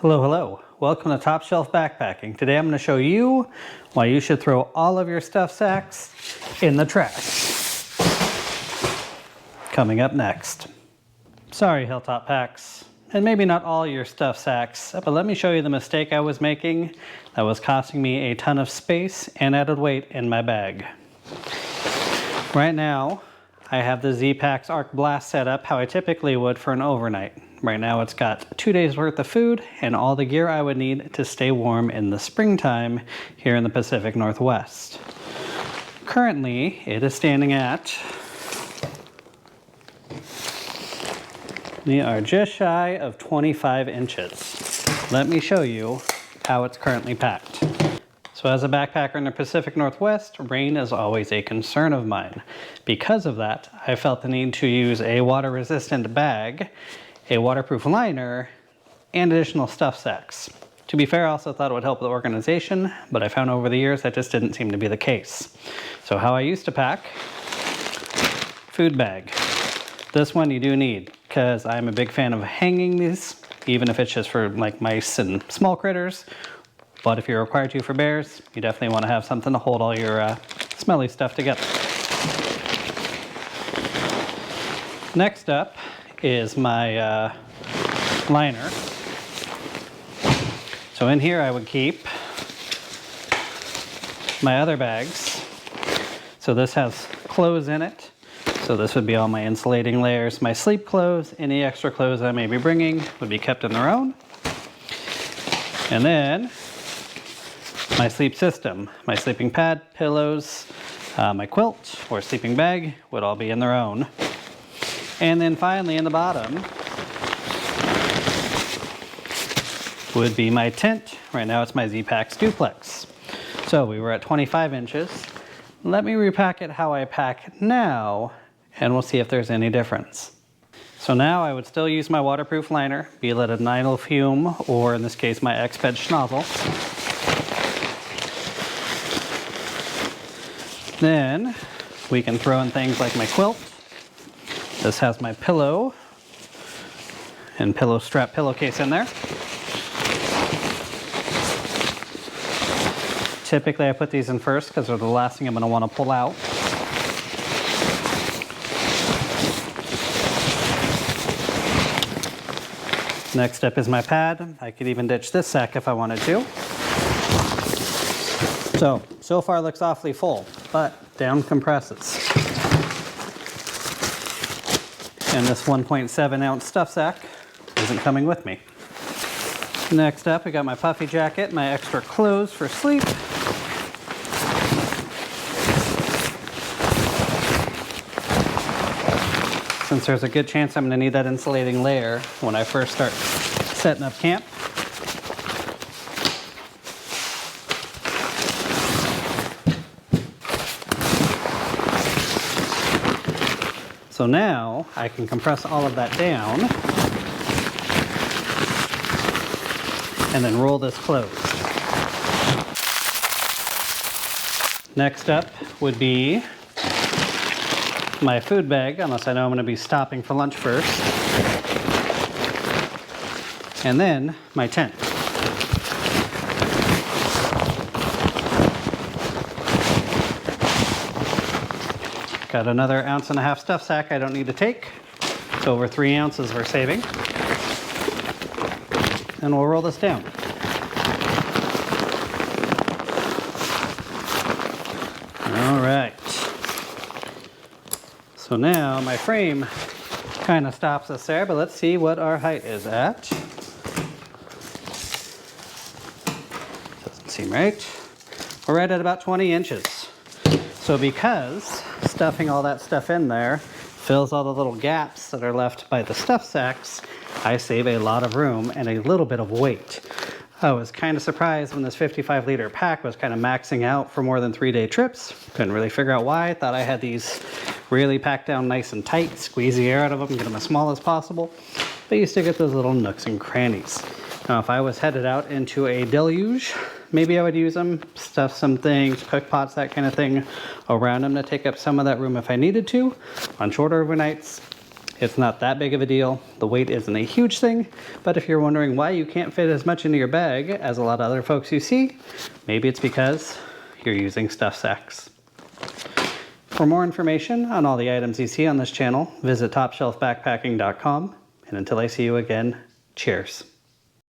Hello, hello. Welcome to Top Shelf Backpacking. Today I'm going to show you why you should throw all of your stuff sacks in the trash. Coming up next. Sorry, Hilltop Packs, and maybe not all your stuff sacks, but let me show you the mistake I was making that was costing me a ton of space and added weight in my bag. Right now, I have the Z-Packs Arc Blast set up how I typically would for an overnight. Right now it's got 2 days worth of food and all the gear I would need to stay warm in the springtime here in the Pacific Northwest. Currently, it is standing at, we are just shy of 25 inches. Let me show you how it's currently packed. So as a backpacker in the Pacific Northwest, rain is always a concern of mine. Because of that, I felt the need to use a water-resistant bag, a waterproof liner, and additional stuff sacks. To be fair, I also thought it would help with organization, but I found over the years that just didn't seem to be the case. So how I used to pack, food bag. This one you do need, because I'm a big fan of hanging these, even if it's just for like mice and small critters. But if you're required to for bears, you definitely want to have something to hold all your smelly stuff together. Next up is my liner. So in here I would keep my other bags. So this has clothes in it. So this would be all my insulating layers. My sleep clothes, any extra clothes I may be bringing would be kept in their own. And then my sleep system, my sleeping pad, pillows, my quilt or sleeping bag would all be in their own. And then finally in the bottom would be my tent. Right now it's my Z-Packs Duplex. So we were at 25 inches. Let me repack it how I pack now and we'll see if there's any difference. So now I would still use my waterproof liner, be it a Nylon Fume or in this case my Exped Schnozzle. Then we can throw in things like my quilt. This has my pillow and pillow strap pillowcase in there. Typically I put these in first because they're the last thing I'm going to want to pull out. Next up is my pad. I could even ditch this sack if I wanted to. So far looks awfully full, but down compresses. And this 1.7 ounce stuff sack isn't coming with me. Next up, I got my puffy jacket, my extra clothes for sleep. Since there's a good chance I'm going to need that insulating layer when I first start setting up camp. So now I can compress all of that down and then roll this closed. Next up would be my food bag, unless I know I'm going to be stopping for lunch first. And then my tent. Got another 1.5 ounce stuff sack I don't need to take. It's over 3 ounces we're saving. And we'll roll this down. All right. So now my frame kind of stops us there, but let's see what our height is at. Doesn't seem right. We're right at about 20 inches. So because stuffing all that stuff in there fills all the little gaps that are left by the stuff sacks, I save a lot of room and a little bit of weight. I was kind of surprised when this 55-liter pack was kind of maxing out for more than 3-day trips. Couldn't really figure out why. Thought I had these really packed down nice and tight, squeeze the air out of them, get them as small as possible. But you still get those little nooks and crannies. Now if I was headed out into a deluge, maybe I would use them, stuff some things, cook pots, that kind of thing around them to take up some of that room if I needed to. On shorter overnights, It's not that big of a deal. The weight isn't a huge thing, but if you're wondering why you can't fit as much into your bag as a lot of other folks you see, maybe it's because you're using stuff sacks. For more information on all the items you see on this channel, visit topshelfbackpacking.com. And until I see you again, cheers.